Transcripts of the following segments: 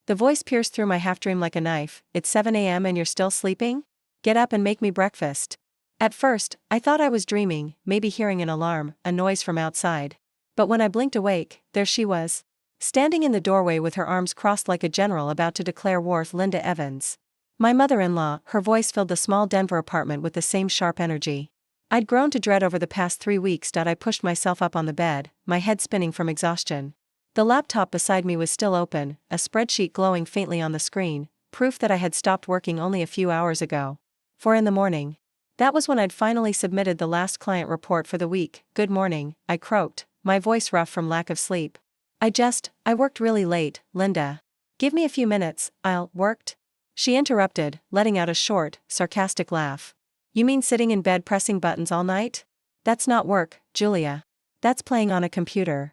The voice pierced through my half-dream like a knife. It's 7 a.m. and you're still sleeping? Get up and make me breakfast. At first, I thought I was dreaming, maybe hearing an alarm, a noise from outside. But when I blinked awake, there she was. Standing in the doorway with her arms crossed like a general about to declare war. Linda Evans. My mother-in-law. Her voice filled the small Denver apartment with the same sharp energy I'd grown to dread over the past 3 weeks. I pushed myself up on the bed, my head spinning from exhaustion. The laptop beside me was still open, a spreadsheet glowing faintly on the screen, proof that I had stopped working only a few hours ago. 4 in the morning. That was when I'd finally submitted the last client report for the week. Good morning, I croaked, my voice rough from lack of sleep. I worked really late, Linda. Give me a few minutes, worked? She interrupted, letting out a short, sarcastic laugh. You mean sitting in bed pressing buttons all night? That's not work, Julia. That's playing on a computer.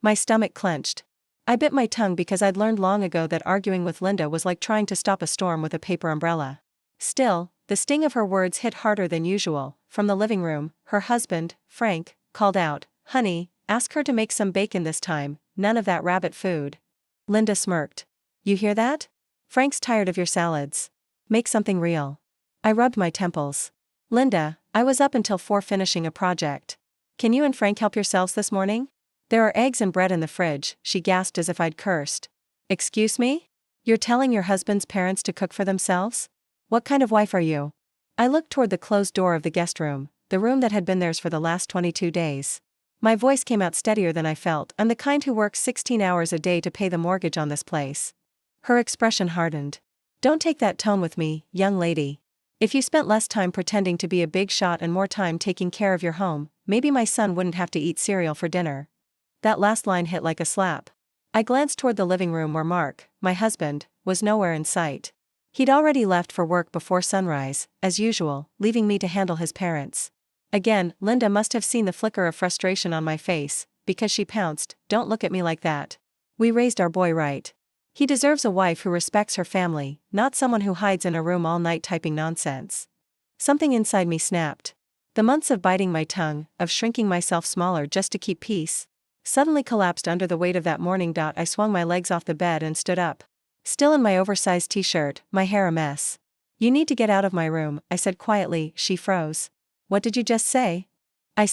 My stomach clenched. I bit my tongue because I'd learned long ago that arguing with Linda was like trying to stop a storm with a paper umbrella. Still, the sting of her words hit harder than usual. From the living room, her husband, Frank, called out, "Honey, ask her to make some bacon this time, none of that rabbit food." Linda smirked. You hear that? Frank's tired of your salads. Make something real. I rubbed my temples. Linda, I was up until 4 finishing a project. Can you and Frank help yourselves this morning? There are eggs and bread in the fridge, she gasped as if I'd cursed. Excuse me? You're telling your husband's parents to cook for themselves? What kind of wife are you? I looked toward the closed door of the guest room, the room that had been theirs for the last 22 days. My voice came out steadier than I felt. I'm the kind who works 16 hours a day to pay the mortgage on this place. Her expression hardened. Don't take that tone with me, young lady. If you spent less time pretending to be a big shot and more time taking care of your home, maybe my son wouldn't have to eat cereal for dinner. That last line hit like a slap. I glanced toward the living room where Mark, my husband, was nowhere in sight. He'd already left for work before sunrise, as usual, leaving me to handle his parents. Again, Linda must have seen the flicker of frustration on my face, because she pounced, "Don't look at me like that. We raised our boy right. He deserves a wife who respects her family, not someone who hides in a room all night typing nonsense." Something inside me snapped. The months of biting my tongue, of shrinking myself smaller just to keep peace, suddenly collapsed under the weight of that morning. I swung my legs off the bed and stood up. Still in my oversized t-shirt, my hair a mess. You need to get out of my room, I said quietly. She froze. What did you just say? I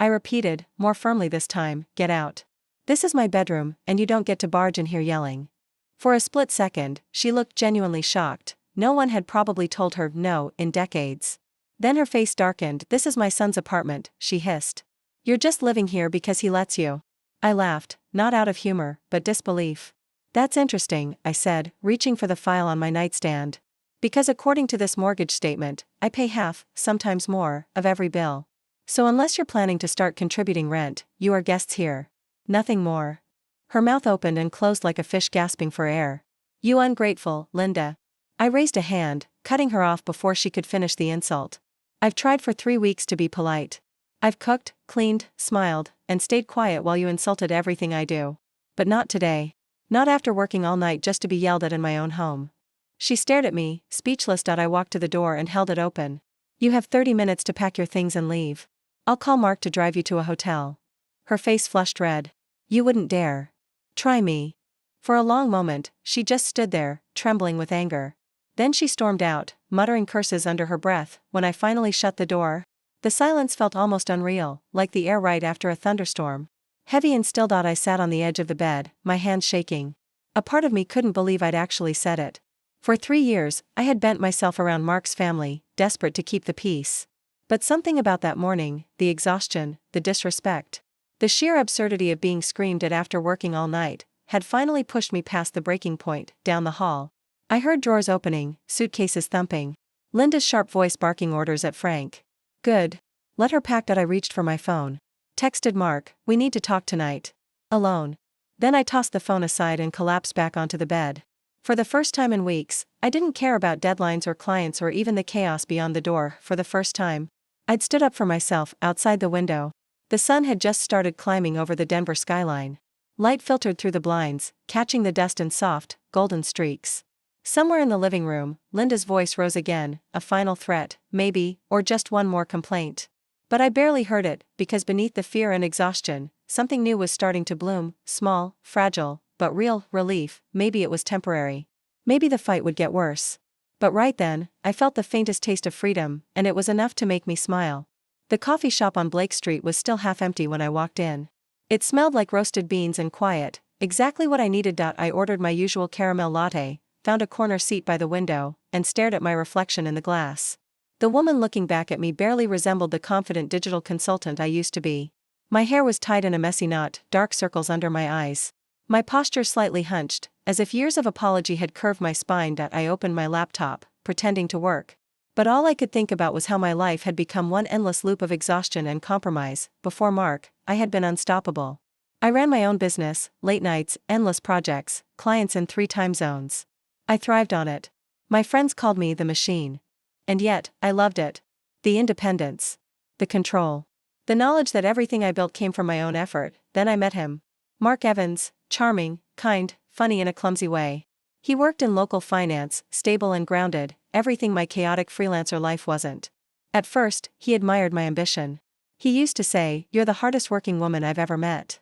repeated, more firmly this time, get out. This is my bedroom, and you don't get to barge in here yelling. For a split second, she looked genuinely shocked. No one had probably told her no in decades. Then her face darkened. This is my son's apartment, she hissed. You're just living here because he lets you. I laughed, not out of humor, but disbelief. That's interesting, I said, reaching for the file on my nightstand. Because according to this mortgage statement, I pay half, sometimes more, of every bill. So unless you're planning to start contributing rent, you are guests here. Nothing more. Her mouth opened and closed like a fish gasping for air. You ungrateful, Linda. I raised a hand, cutting her off before she could finish the insult. I've tried for 3 weeks to be polite. I've cooked, cleaned, smiled, and stayed quiet while you insulted everything I do. But not today. Not after working all night just to be yelled at in my own home. She stared at me, speechless. I walked to the door and held it open. You have 30 minutes to pack your things and leave. I'll call Mark to drive you to a hotel. Her face flushed red. You wouldn't dare. Try me. For a long moment, she just stood there, trembling with anger. Then she stormed out, muttering curses under her breath. When I finally shut the door, the silence felt almost unreal, like the air right after a thunderstorm. Heavy and still. I sat on the edge of the bed, my hands shaking. A part of me couldn't believe I'd actually said it. For 3 years, I had bent myself around Mark's family, desperate to keep the peace. But something about that morning, the exhaustion, the disrespect, the sheer absurdity of being screamed at after working all night, had finally pushed me past the breaking point. Down the hall, I heard drawers opening, suitcases thumping. Linda's sharp voice barking orders at Frank. Good. Let her pack. I reached for my phone. Texted Mark, we need to talk tonight. Alone. Then I tossed the phone aside and collapsed back onto the bed. For the first time in weeks, I didn't care about deadlines or clients or even the chaos beyond the door. For the first time, I'd stood up for myself. Outside the window, the sun had just started climbing over the Denver skyline. Light filtered through the blinds, catching the dust in soft, golden streaks. Somewhere in the living room, Linda's voice rose again, a final threat, maybe, or just one more complaint. But I barely heard it, because beneath the fear and exhaustion, something new was starting to bloom, small, fragile, but real relief. Maybe it was temporary. Maybe the fight would get worse. But right then, I felt the faintest taste of freedom, and it was enough to make me smile. The coffee shop on Blake Street was still half empty when I walked in. It smelled like roasted beans and quiet, exactly what I needed. I ordered my usual caramel latte, found a corner seat by the window, and stared at my reflection in the glass. The woman looking back at me barely resembled the confident digital consultant I used to be. My hair was tied in a messy knot, dark circles under my eyes. My posture slightly hunched, as if years of apology had curved my spine. I opened my laptop, pretending to work. But all I could think about was how my life had become one endless loop of exhaustion and compromise. Before Mark, I had been unstoppable. I ran my own business, late nights, endless projects, clients in 3 time zones. I thrived on it. My friends called me the machine. And yet, I loved it. The independence. The control. The knowledge that everything I built came from my own effort. Then I met him. Mark Evans, charming, kind, funny in a clumsy way. He worked in local finance, stable and grounded, everything my chaotic freelancer life wasn't. At first, he admired my ambition. He used to say, "You're the hardest working woman I've ever met."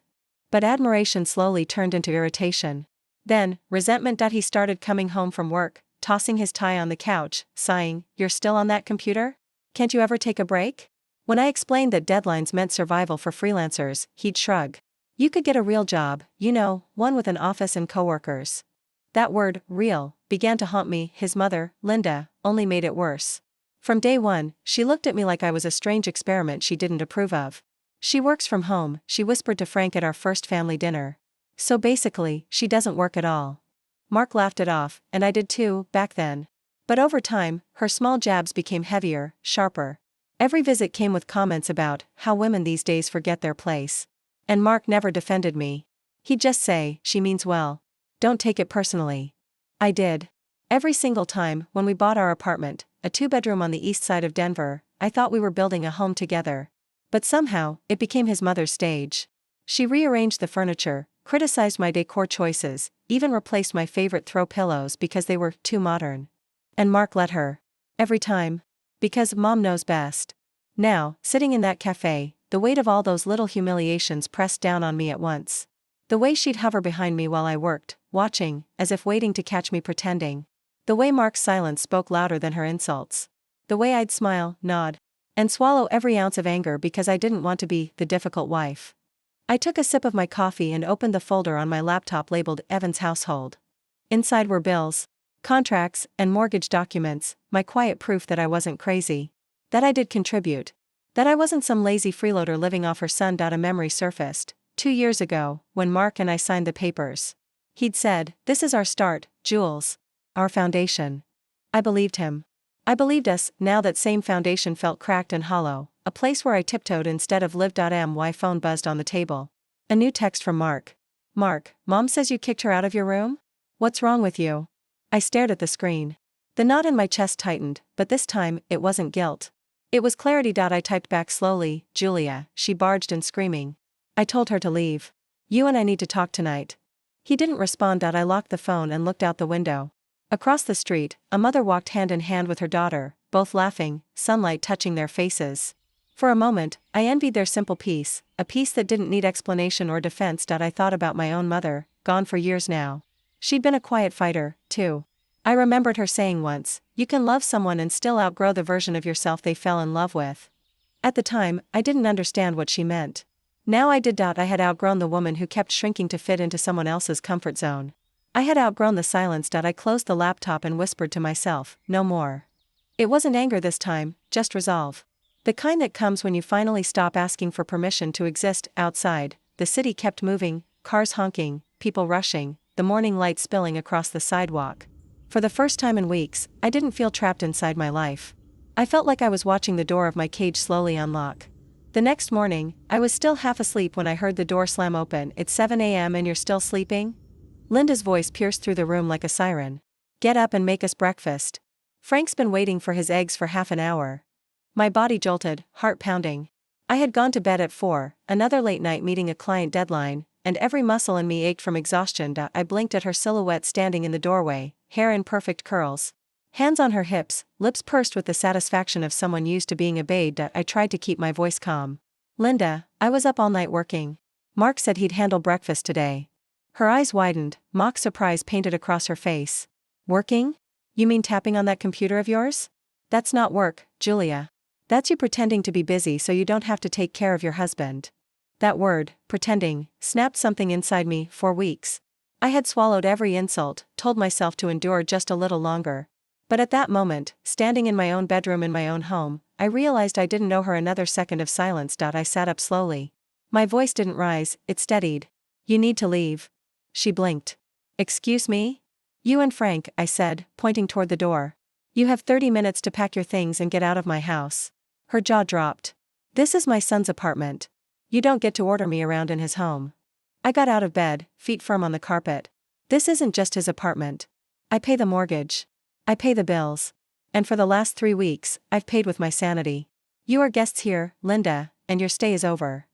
But admiration slowly turned into irritation. Then, resentment. He started coming home from work, tossing his tie on the couch, sighing, "You're still on that computer? Can't you ever take a break?" When I explained that deadlines meant survival for freelancers, he'd shrug. "You could get a real job, one with an office and coworkers." That word, real, began to haunt me. His mother, Linda, only made it worse. From day one, she looked at me like I was a strange experiment she didn't approve of. "She works from home," she whispered to Frank at our first family dinner. "So basically, she doesn't work at all." Mark laughed it off, and I did too, back then. But over time, her small jabs became heavier, sharper. Every visit came with comments about how women these days forget their place. And Mark never defended me. He'd just say, "She means well. Don't take it personally." I did. Every single time, when we bought our apartment, a 2-bedroom on the east side of Denver, I thought we were building a home together. But somehow, it became his mother's stage. She rearranged the furniture, criticized my decor choices, even replaced my favorite throw pillows because they were too modern. And Mark let her. Every time. Because Mom knows best. Now, sitting in that cafe, the weight of all those little humiliations pressed down on me at once. The way she'd hover behind me while I worked, watching, as if waiting to catch me pretending. The way Mark's silence spoke louder than her insults. The way I'd smile, nod, and swallow every ounce of anger because I didn't want to be the difficult wife. I took a sip of my coffee and opened the folder on my laptop labeled Evans Household. Inside were bills, contracts, and mortgage documents, my quiet proof that I wasn't crazy. That I did contribute. That I wasn't some lazy freeloader living off her son. A memory surfaced. 2 years ago, when Mark and I signed the papers. He'd said, "This is our start, Jules. Our foundation." I believed him. I believed us. Now that same foundation felt cracked and hollow, a place where I tiptoed instead of lived. My phone buzzed on the table. A new text from Mark. "Mark, Mom says you kicked her out of your room? What's wrong with you?" I stared at the screen. The knot in my chest tightened, but this time, it wasn't guilt. It was clarity. I typed back slowly, "Julia," she barged in screaming. "I told her to leave. You and I need to talk tonight." He didn't respond. I locked the phone and looked out the window. Across the street, a mother walked hand in hand with her daughter, both laughing, sunlight touching their faces. For a moment, I envied their simple peace, a peace that didn't need explanation or defense. I thought about my own mother, gone for years now. She'd been a quiet fighter, too. I remembered her saying once, "You can love someone and still outgrow the version of yourself they fell in love with." At the time, I didn't understand what she meant. Now I did. I had outgrown the woman who kept shrinking to fit into someone else's comfort zone. I had outgrown the silence. I closed the laptop and whispered to myself, "No more." It wasn't anger this time, just resolve. The kind that comes when you finally stop asking for permission to exist. Outside, the city kept moving, cars honking, people rushing, the morning light spilling across the sidewalk. For the first time in weeks, I didn't feel trapped inside my life. I felt like I was watching the door of my cage slowly unlock. The next morning, I was still half asleep when I heard the door slam open. "It's 7 a.m. and you're still sleeping?" Linda's voice pierced through the room like a siren. "Get up and make us breakfast. Frank's been waiting for his eggs for half an hour." My body jolted, heart pounding. I had gone to bed at 4, another late night meeting a client deadline, and every muscle in me ached from exhaustion. I blinked at her silhouette standing in the doorway, hair in perfect curls. Hands on her hips, lips pursed with the satisfaction of someone used to being obeyed. I tried to keep my voice calm. "Linda, I was up all night working. Mark said he'd handle breakfast today." Her eyes widened, mock surprise painted across her face. Working? You mean tapping on that computer of yours? That's not work, Julia. That's you pretending to be busy so you don't have to take care of your husband. That word, pretending, snapped something inside me. 4 weeks. I had swallowed every insult, told myself to endure just a little longer. But at that moment, standing in my own bedroom in my own home, I realized I didn't owe her another second of silence. I sat up slowly. My voice didn't rise, it steadied. You need to leave. She blinked. Excuse me? You and Frank, I said, pointing toward the door. You have 30 minutes to pack your things and get out of my house. Her jaw dropped. This is my son's apartment. You don't get to order me around in his home. I got out of bed, feet firm on the carpet. This isn't just his apartment. I pay the mortgage. I pay the bills. And for the last 3 weeks, I've paid with my sanity. You are guests here, Linda, and your stay is over.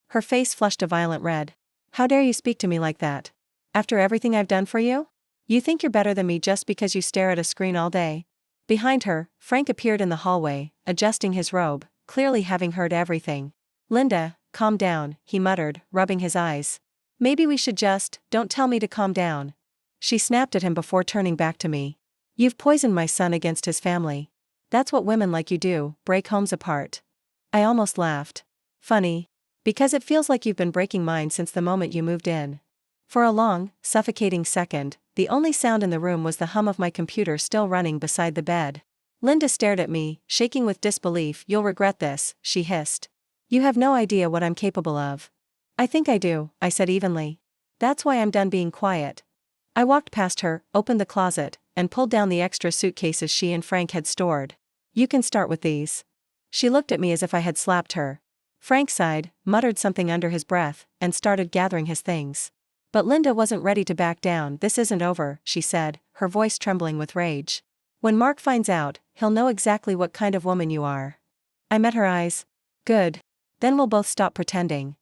Her face flushed a violent red. How dare you speak to me like that? After everything I've done for you? You think you're better than me just because you stare at a screen all day? Behind her, Frank appeared in the hallway, adjusting his robe, clearly having heard everything. Linda, calm down, he muttered, rubbing his eyes. Maybe we should just, don't tell me to calm down. She snapped at him before turning back to me. You've poisoned my son against his family. That's what women like you do, break homes apart. I almost laughed. Funny. Because it feels like you've been breaking mine since the moment you moved in. For a long, suffocating second, the only sound in the room was the hum of my computer still running beside the bed. Linda stared at me, shaking with disbelief. You'll regret this, she hissed. You have no idea what I'm capable of. I think I do, I said evenly. That's why I'm done being quiet. I walked past her, opened the closet, and pulled down the extra suitcases she and Frank had stored. You can start with these. She looked at me as if I had slapped her. Frank sighed, muttered something under his breath, and started gathering his things. But Linda wasn't ready to back down. This isn't over, she said, her voice trembling with rage. When Mark finds out, he'll know exactly what kind of woman you are. I met her eyes. Good. Then we'll both stop pretending.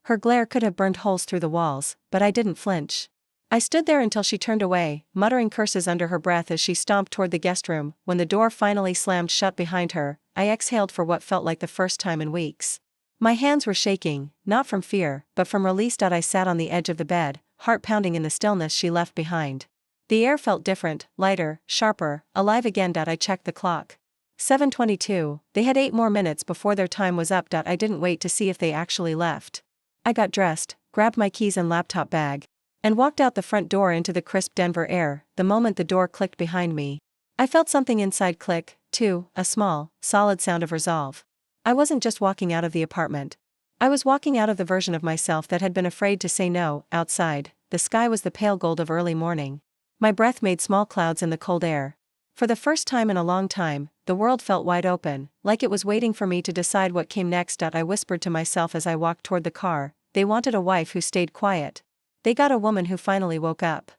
Her glare could have burned holes through the walls, but I didn't flinch. I stood there until she turned away, muttering curses under her breath as she stomped toward the guest room. When the door finally slammed shut behind her, I exhaled for what felt like the first time in weeks. My hands were shaking, not from fear, but from release. I sat on the edge of the bed, heart pounding in the stillness she left behind. The air felt different, lighter, sharper, alive again. I checked the clock. 7:22, they had 8 more minutes before their time was up. I didn't wait to see if they actually left. I got dressed, grabbed my keys and laptop bag, and walked out the front door into the crisp Denver air. The moment the door clicked behind me, I felt something inside click, too, a small, solid sound of resolve. I wasn't just walking out of the apartment. I was walking out of the version of myself that had been afraid to say no. Outside, the sky was the pale gold of early morning. My breath made small clouds in the cold air. For the first time in a long time, the world felt wide open, like it was waiting for me to decide what came next. I whispered to myself as I walked toward the car, they wanted a wife who stayed quiet. They got a woman who finally woke up.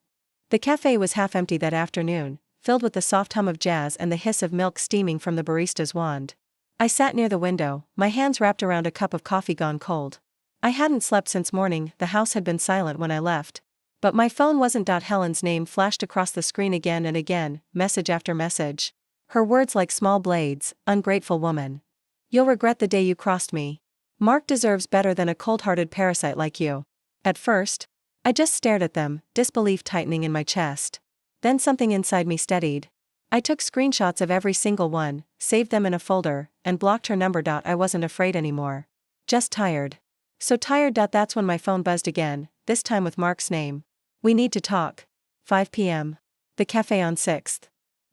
The cafe was half empty that afternoon, filled with the soft hum of jazz and the hiss of milk steaming from the barista's wand. I sat near the window, my hands wrapped around a cup of coffee gone cold. I hadn't slept since morning. The house had been silent when I left. But my phone wasn't. Helen's name flashed across the screen again and again, message after message. Her words like small blades, ungrateful woman. You'll regret the day you crossed me. Mark deserves better than a cold-hearted parasite like you. At first, I just stared at them, disbelief tightening in my chest. Then something inside me steadied. I took screenshots of every single one, saved them in a folder, and blocked her number. I wasn't afraid anymore. Just tired. So tired. That's when my phone buzzed again, this time with Mark's name. We need to talk. 5 p.m. The cafe on 6th.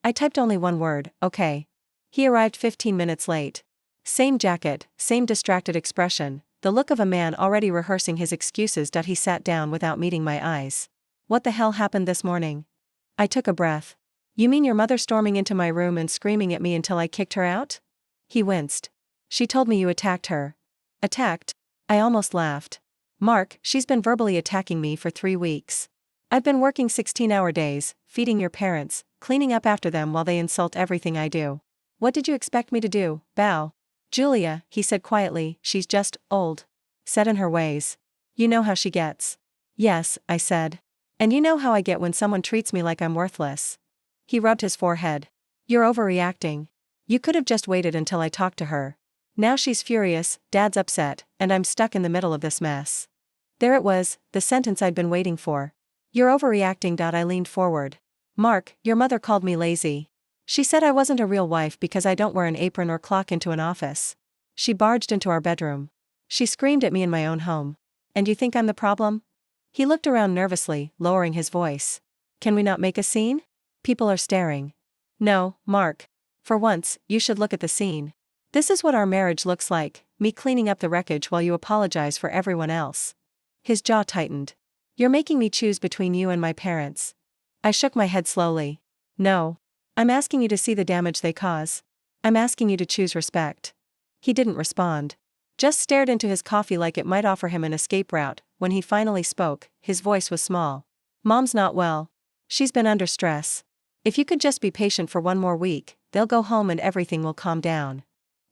I typed only one word, okay. He arrived 15 minutes late. Same jacket, same distracted expression, the look of a man already rehearsing his excuses. He sat down without meeting my eyes. What the hell happened this morning? I took a breath. You mean your mother storming into my room and screaming at me until I kicked her out? He winced. She told me you attacked her. Attacked? I almost laughed. Mark, she's been verbally attacking me for 3 weeks. I've been working 16-hour days, feeding your parents, cleaning up after them while they insult everything I do. What did you expect me to do, bow? Julia, he said quietly, she's just old. Set in her ways. You know how she gets. Yes, I said. And you know how I get when someone treats me like I'm worthless. He rubbed his forehead. You're overreacting. You could have just waited until I talked to her. Now she's furious, Dad's upset, and I'm stuck in the middle of this mess. There it was, the sentence I'd been waiting for. You're overreacting. I leaned forward. Mark, your mother called me lazy. She said I wasn't a real wife because I don't wear an apron or clock into an office. She barged into our bedroom. She screamed at me in my own home. And you think I'm the problem? He looked around nervously, lowering his voice. Can we not make a scene? People are staring. No, Mark. For once, you should look at the scene. This is what our marriage looks like, me cleaning up the wreckage while you apologize for everyone else. His jaw tightened. You're making me choose between you and my parents. I shook my head slowly. No. I'm asking you to see the damage they cause. I'm asking you to choose respect. He didn't respond. Just stared into his coffee like it might offer him an escape route. When he finally spoke, his voice was small. Mom's not well. She's been under stress. If you could just be patient for one more week, they'll go home and everything will calm down.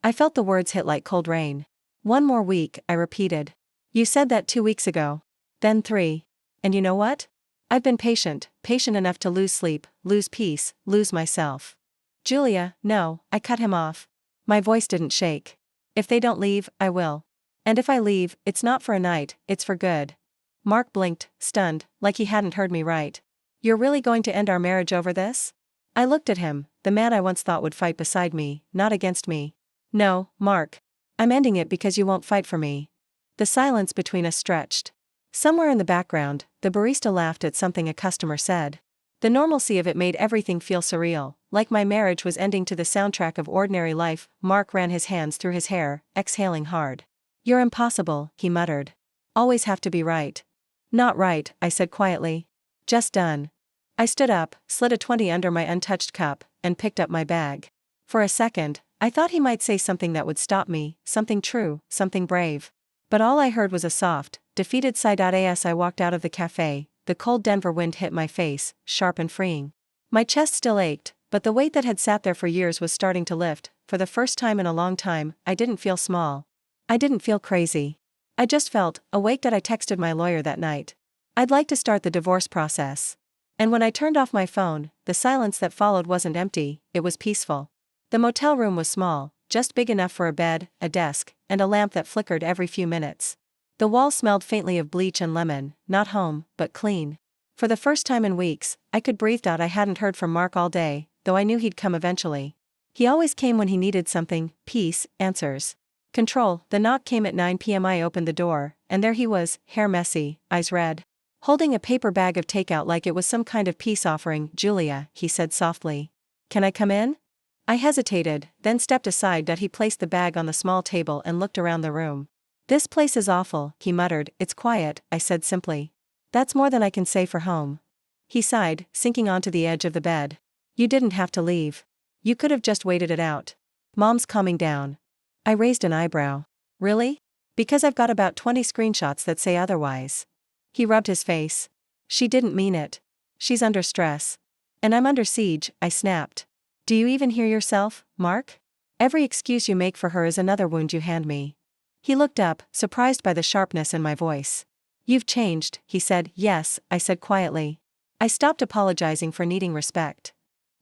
I felt the words hit like cold rain. 1 more week, I repeated. You said that 2 weeks ago. Then 3. And you know what? I've been patient enough to lose sleep, lose peace, lose myself. Julia, no, I cut him off. My voice didn't shake. If they don't leave, I will. And if I leave, it's not for a night, it's for good. Mark blinked, stunned, like he hadn't heard me right. You're really going to end our marriage over this? I looked at him, the man I once thought would fight beside me, not against me. No, Mark. I'm ending it because you won't fight for me. The silence between us stretched. Somewhere in the background, the barista laughed at something a customer said. The normalcy of it made everything feel surreal, like my marriage was ending to the soundtrack of ordinary life. Mark ran his hands through his hair, exhaling hard. You're impossible, he muttered. Always have to be right. Not right, I said quietly. Just done. I stood up, slid a 20 under my untouched cup, and picked up my bag. For a second, I thought he might say something that would stop me, something true, something brave. But all I heard was a soft, defeated sigh. As I walked out of the cafe, the cold Denver wind hit my face, sharp and freeing. My chest still ached, but the weight that had sat there for years was starting to lift. For the first time in a long time, I didn't feel small. I didn't feel crazy. I just felt awake. I texted my lawyer that night. I'd like to start the divorce process. And when I turned off my phone, the silence that followed wasn't empty, it was peaceful. The motel room was small, just big enough for a bed, a desk, and a lamp that flickered every few minutes. The walls smelled faintly of bleach and lemon, not home, but clean. For the first time in weeks, I could breathe. I hadn't heard from Mark all day, though I knew he'd come eventually. He always came when he needed something: peace, answers, control. The knock came at 9 p.m. I opened the door, and there he was, hair messy, eyes red, holding a paper bag of takeout like it was some kind of peace offering. Julia, he said softly. Can I come in? I hesitated, then stepped aside. He placed the bag on the small table and looked around the room. This place is awful, he muttered. It's quiet, I said simply. That's more than I can say for home. He sighed, sinking onto the edge of the bed. You didn't have to leave. You could have just waited it out. Mom's calming down. I raised an eyebrow. Really? Because I've got about 20 screenshots that say otherwise. He rubbed his face. She didn't mean it. She's under stress. And I'm under siege, I snapped. Do you even hear yourself, Mark? Every excuse you make for her is another wound you hand me. He looked up, surprised by the sharpness in my voice. You've changed, he said. Yes, I said quietly. I stopped apologizing for needing respect.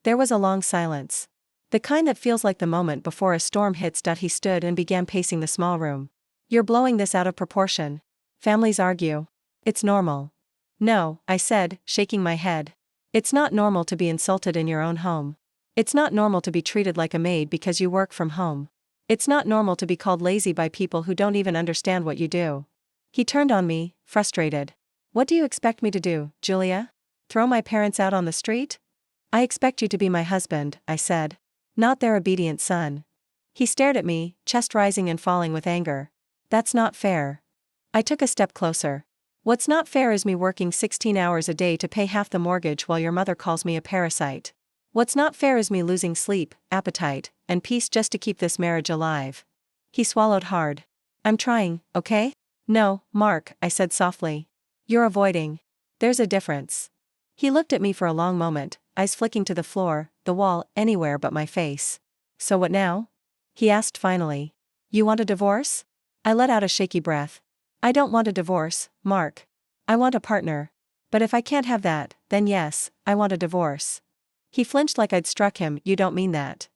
There was a long silence. The kind that feels like the moment before a storm hits. He stood and began pacing the small room. You're blowing this out of proportion. Families argue. It's normal. No, I said, shaking my head. It's not normal to be insulted in your own home. It's not normal to be treated like a maid because you work from home. It's not normal to be called lazy by people who don't even understand what you do. He turned on me, frustrated. What do you expect me to do, Julia? Throw my parents out on the street? I expect you to be my husband, I said. Not their obedient son. He stared at me, chest rising and falling with anger. That's not fair. I took a step closer. What's not fair is me working 16 hours a day to pay half the mortgage while your mother calls me a parasite. What's not fair is me losing sleep, appetite, and peace just to keep this marriage alive. He swallowed hard. I'm trying, okay? No, Mark, I said softly. You're avoiding. There's a difference. He looked at me for a long moment, eyes flicking to the floor, the wall, anywhere but my face. So what now? He asked finally. You want a divorce? I let out a shaky breath. I don't want a divorce, Mark. I want a partner. But if I can't have that, then yes, I want a divorce. He flinched like I'd struck him. You don't mean that.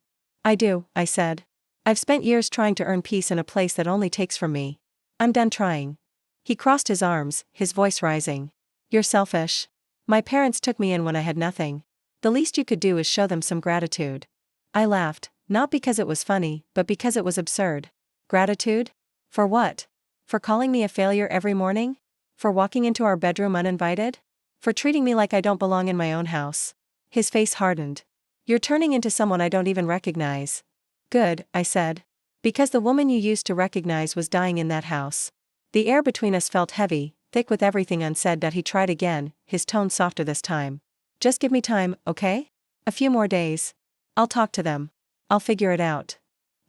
I do, I said. I've spent years trying to earn peace in a place that only takes from me. I'm done trying. He crossed his arms, his voice rising. You're selfish. My parents took me in when I had nothing. The least you could do is show them some gratitude. I laughed, not because it was funny, but because it was absurd. Gratitude? For what? For calling me a failure every morning? For walking into our bedroom uninvited? For treating me like I don't belong in my own house? His face hardened. You're turning into someone I don't even recognize. Good, I said. Because the woman you used to recognize was dying in that house. The air between us felt heavy, thick with everything unsaid. That he tried again, his tone softer this time. Just give me time, okay? A few more days. I'll talk to them. I'll figure it out.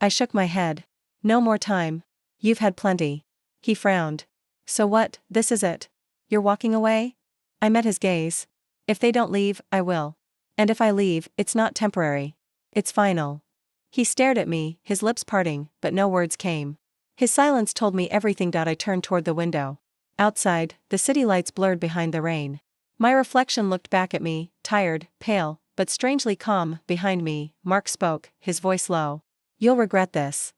I shook my head. No more time. You've had plenty. He frowned. So what, this is it? You're walking away? I met his gaze. If they don't leave, I will. And if I leave, it's not temporary. It's final. He stared at me, his lips parting, but no words came. His silence told me everything. I turned toward the window. Outside, the city lights blurred behind the rain. My reflection looked back at me, tired, pale, but strangely calm. Behind me, Mark spoke, his voice low. You'll regret this.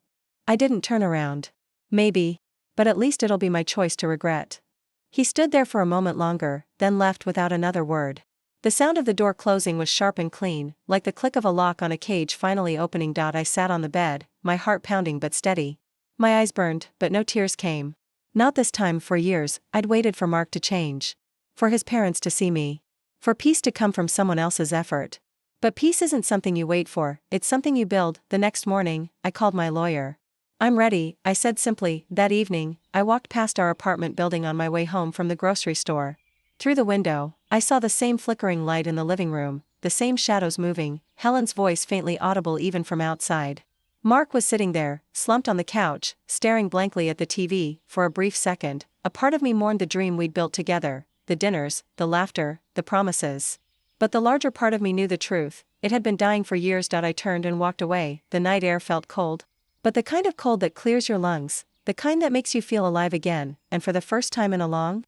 I didn't turn around. Maybe. But at least it'll be my choice to regret. He stood there for a moment longer, then left without another word. The sound of the door closing was sharp and clean, like the click of a lock on a cage finally opening. I sat on the bed, my heart pounding but steady. My eyes burned, but no tears came. Not this time. For years, I'd waited for Mark to change. For his parents to see me. For peace to come from someone else's effort. But peace isn't something you wait for, it's something you build. The next morning, I called my lawyer. I'm ready, I said simply. That evening, I walked past our apartment building on my way home from the grocery store. Through the window, I saw the same flickering light in the living room, the same shadows moving, Helen's voice faintly audible even from outside. Mark was sitting there, slumped on the couch, staring blankly at the TV. For a brief second, a part of me mourned the dream we'd built together, the dinners, the laughter, the promises. But the larger part of me knew the truth, it had been dying for years. I turned and walked away. The night air felt cold. But the kind of cold that clears your lungs, the kind that makes you feel alive again, and for the first time in a long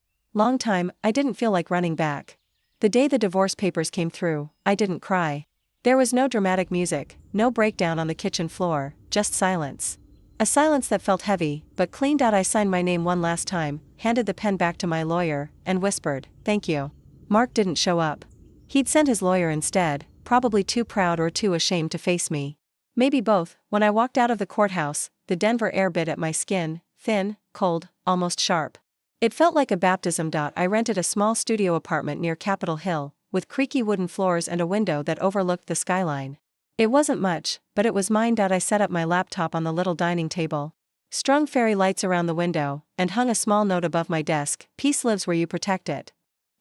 time, I didn't feel like running back. The day the divorce papers came through, I didn't cry. There was no dramatic music, no breakdown on the kitchen floor, just silence. A silence that felt heavy, but cleaned out. I signed my name one last time, handed the pen back to my lawyer, and whispered, "Thank you." Mark didn't show up. He'd sent his lawyer instead, probably too proud or too ashamed to face me. Maybe both. When I walked out of the courthouse, the Denver air bit at my skin, thin, cold, almost sharp. It felt like a baptism. I rented a small studio apartment near Capitol Hill, with creaky wooden floors and a window that overlooked the skyline. It wasn't much, but it was mine. I set up my laptop on the little dining table, strung fairy lights around the window, and hung a small note above my desk. Peace lives where you protect it.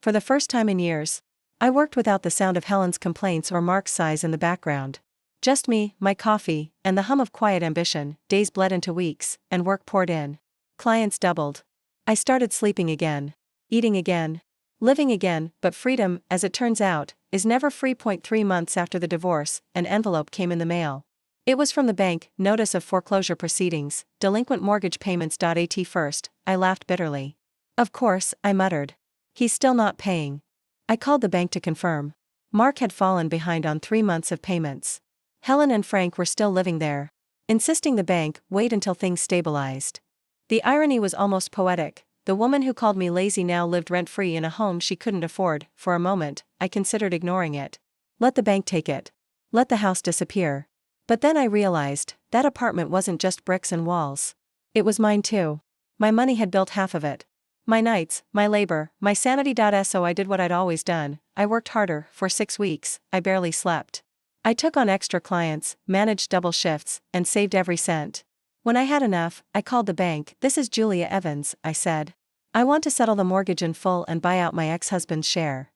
For the first time in years, I worked without the sound of Helen's complaints or Mark's sighs in the background. Just me, my coffee, and the hum of quiet ambition. Days bled into weeks, and work poured in. Clients doubled. I started sleeping again. Eating again. Living again. But freedom, as it turns out, is never free. 3 months after the divorce, an envelope came in the mail. It was from the bank, notice of foreclosure proceedings, delinquent mortgage payments. At first, I laughed bitterly. Of course, I muttered. He's still not paying. I called the bank to confirm. Mark had fallen behind on 3 months of payments. Helen and Frank were still living there. Insisting the bank wait until things stabilized. The irony was almost poetic. The woman who called me lazy now lived rent-free in a home she couldn't afford. For a moment, I considered ignoring it. Let the bank take it. Let the house disappear. But then I realized, that apartment wasn't just bricks and walls. It was mine too. My money had built half of it. My nights, my labor, my sanity. So I did what I'd always done. I worked harder. For 6 weeks, I barely slept. I took on extra clients, managed double shifts, and saved every cent. When I had enough, I called the bank. "This is Julia Evans," I said. "I want to settle the mortgage in full and buy out my ex-husband's share."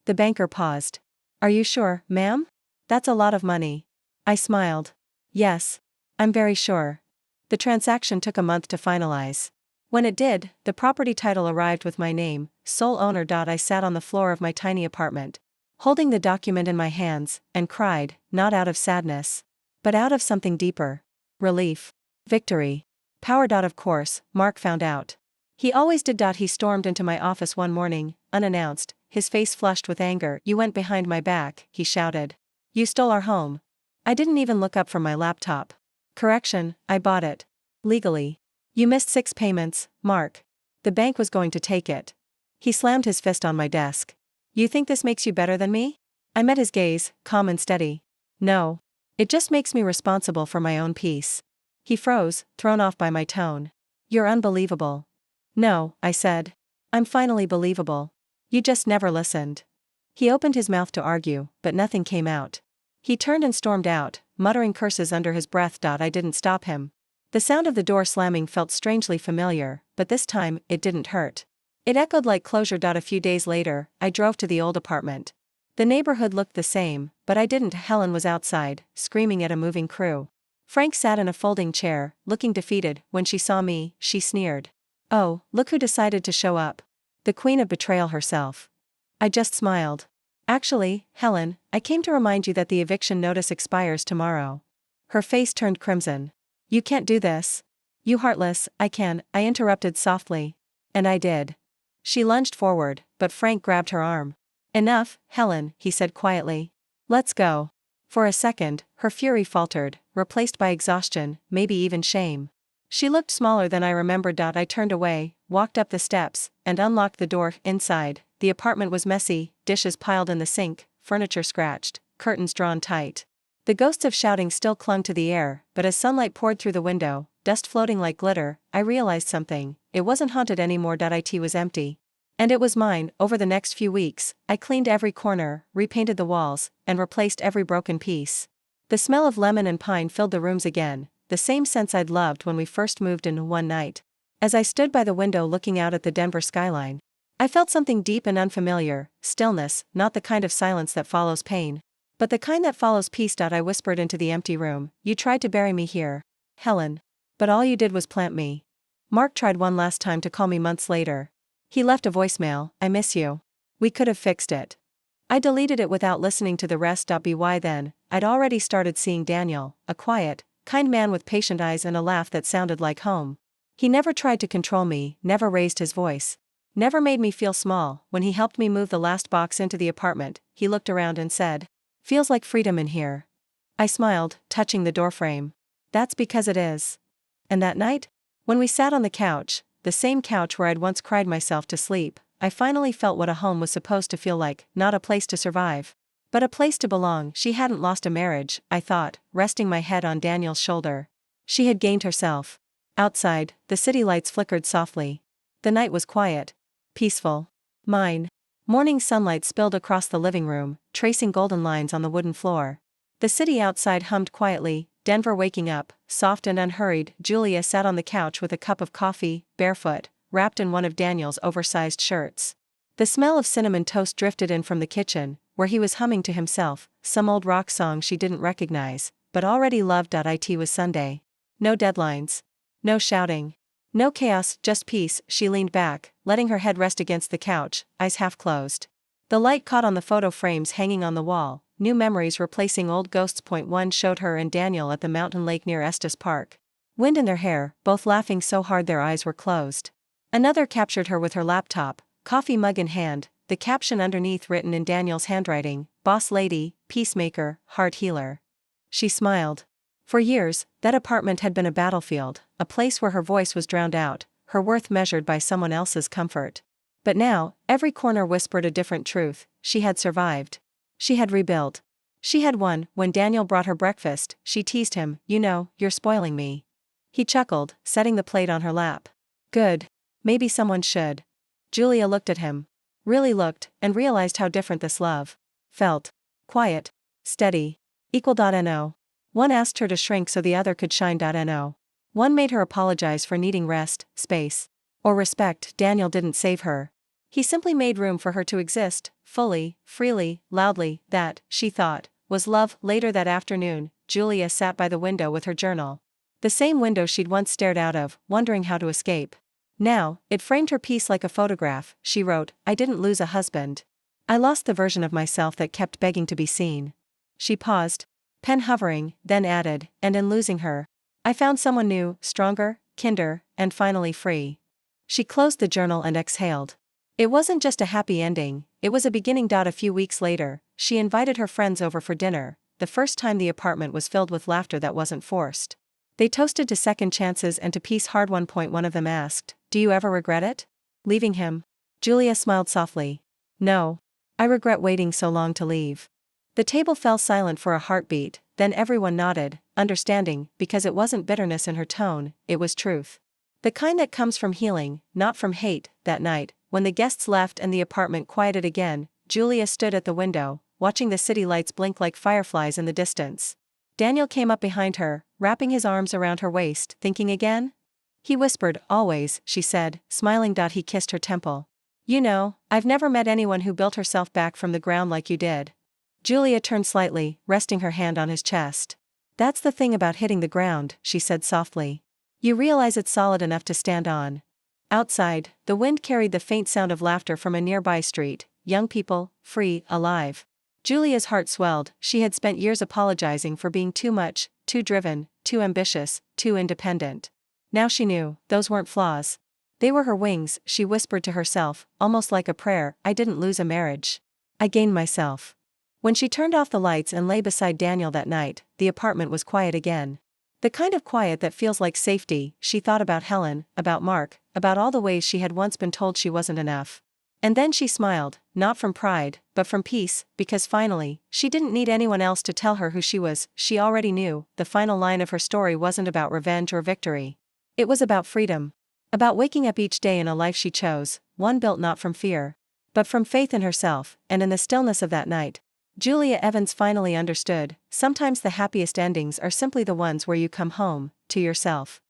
The banker paused. "Are you sure, ma'am? That's a lot of money." I smiled. "Yes. I'm very sure." The transaction took a month to finalize. When it did, the property title arrived with my name, sole owner. I sat on the floor of my tiny apartment, holding the document in my hands, and cried, not out of sadness, but out of something deeper. Relief. Victory. Power. Of course, Mark found out. He always did. He stormed into my office one morning, unannounced, his face flushed with anger. "You went behind my back," he shouted. "You stole our home." I didn't even look up from my laptop. "Correction, I bought it. Legally. You missed 6 payments, Mark. The bank was going to take it." He slammed his fist on my desk. You think this makes you better than me? I met his gaze, calm and steady. No. It just makes me responsible for my own peace. He froze, thrown off by my tone. You're unbelievable. No, I said. I'm finally believable. You just never listened. He opened his mouth to argue, but nothing came out. He turned and stormed out, muttering curses under his breath. I didn't stop him. The sound of the door slamming felt strangely familiar, but this time, it didn't hurt. It echoed like closure. A few days later, I drove to the old apartment. The neighborhood looked the same, but I didn't. Helen was outside, screaming at a moving crew. Frank sat in a folding chair, looking defeated. When she saw me, she sneered. Oh, look who decided to show up. The queen of betrayal herself. I just smiled. Actually, Helen, I came to remind you that the eviction notice expires tomorrow. Her face turned crimson. You can't do this. You heartless. I interrupted softly. And I did. She lunged forward, but Frank grabbed her arm. Enough, Helen, he said quietly. Let's go. For a second, her fury faltered, replaced by exhaustion, maybe even shame. She looked smaller than I remembered. I turned away, walked up the steps, and unlocked the door. Inside, the apartment was messy, dishes piled in the sink, furniture scratched, curtains drawn tight. The ghosts of shouting still clung to the air, but as sunlight poured through the window, dust floating like glitter, I realized something. It wasn't haunted anymore. It was empty. And it was mine. Over the next few weeks, I cleaned every corner, repainted the walls, and replaced every broken piece. The smell of lemon and pine filled the rooms again, the same scents I'd loved when we first moved in one night. As I stood by the window looking out at the Denver skyline, I felt something deep and unfamiliar, stillness, not the kind of silence that follows pain, but the kind that follows peace. I whispered into the empty room, you tried to bury me here, Helen. But all you did was plant me. Mark tried one last time to call me months later. He left a voicemail, I miss you. We could have fixed it. I deleted it without listening to the rest. By then, I'd already started seeing Daniel, a quiet, kind man with patient eyes and a laugh that sounded like home. He never tried to control me, never raised his voice. Never made me feel small. When he helped me move the last box into the apartment, he looked around and said, feels like freedom in here. I smiled, touching the doorframe. That's because it is. And that night, when we sat on the couch, the same couch where I'd once cried myself to sleep, I finally felt what a home was supposed to feel like, not a place to survive, but a place to belong. She hadn't lost a marriage, I thought, resting my head on Daniel's shoulder. She had gained herself. Outside, the city lights flickered softly. The night was quiet. Peaceful. Mine. Morning sunlight spilled across the living room, tracing golden lines on the wooden floor. The city outside hummed quietly, Denver waking up, soft and unhurried. Julia sat on the couch with a cup of coffee, barefoot, wrapped in one of Daniel's oversized shirts. The smell of cinnamon toast drifted in from the kitchen, where he was humming to himself, some old rock song she didn't recognize, but already loved. It was Sunday. No deadlines. No shouting. No chaos, just peace. She leaned back, letting her head rest against the couch, eyes half closed. The light caught on the photo frames hanging on the wall, new memories replacing old ghosts. One showed her and Daniel at the mountain lake near Estes Park. Wind in their hair, both laughing so hard their eyes were closed. Another captured her with her laptop, coffee mug in hand, the caption underneath written in Daniel's handwriting, Boss Lady, Peacemaker, Heart Healer. She smiled. For years, that apartment had been a battlefield, a place where her voice was drowned out, her worth measured by someone else's comfort. But now, every corner whispered a different truth. She had survived. She had rebuilt. She had won. When Daniel brought her breakfast, she teased him, you're spoiling me. He chuckled, setting the plate on her lap. Good. Maybe someone should. Julia looked at him. Really looked, and realized how different this love felt. Quiet. Steady. Equal.no. One asked her to shrink so the other could shine.no. One made her apologize for needing rest, space, or respect. Daniel didn't save her. He simply made room for her to exist, fully, freely, loudly. That, she thought, was love. Later that afternoon, Julia sat by the window with her journal. The same window she'd once stared out of, wondering how to escape. Now, it framed her peace like a photograph. She wrote, I didn't lose a husband. I lost the version of myself that kept begging to be seen. She paused, pen hovering, then added, and in losing her, I found someone new, stronger, kinder, and finally free. She closed the journal and exhaled. It wasn't just a happy ending, it was a beginning. A few weeks later, she invited her friends over for dinner, the first time the apartment was filled with laughter that wasn't forced. They toasted to second chances and to peace hard. One of them asked, do you ever regret it? Leaving him? Julia smiled softly. No. I regret waiting so long to leave. The table fell silent for a heartbeat, then everyone nodded, understanding, because it wasn't bitterness in her tone, it was truth. The kind that comes from healing, not from hate. That night, when the guests left and the apartment quieted again, Julia stood at the window, watching the city lights blink like fireflies in the distance. Daniel came up behind her, wrapping his arms around her waist. Thinking again? He whispered, always, she said, smiling. He kissed her temple. You know, I've never met anyone who built herself back from the ground like you did. Julia turned slightly, resting her hand on his chest. That's the thing about hitting the ground, she said softly. You realize it's solid enough to stand on. Outside, the wind carried the faint sound of laughter from a nearby street, young people, free, alive. Julia's heart swelled. She had spent years apologizing for being too much, too driven, too ambitious, too independent. Now she knew, those weren't flaws. They were her wings, she whispered to herself, almost like a prayer. I didn't lose a marriage. I gained myself. When she turned off the lights and lay beside Daniel that night, the apartment was quiet again. The kind of quiet that feels like safety. She thought about Helen, about Mark, about all the ways she had once been told she wasn't enough. And then she smiled, not from pride, but from peace, because finally, she didn't need anyone else to tell her who she was. She already knew. The final line of her story wasn't about revenge or victory. It was about freedom. About waking up each day in a life she chose, one built not from fear, but from faith in herself. And in the stillness of that night, Julia Evans finally understood, sometimes the happiest endings are simply the ones where you come home, to yourself.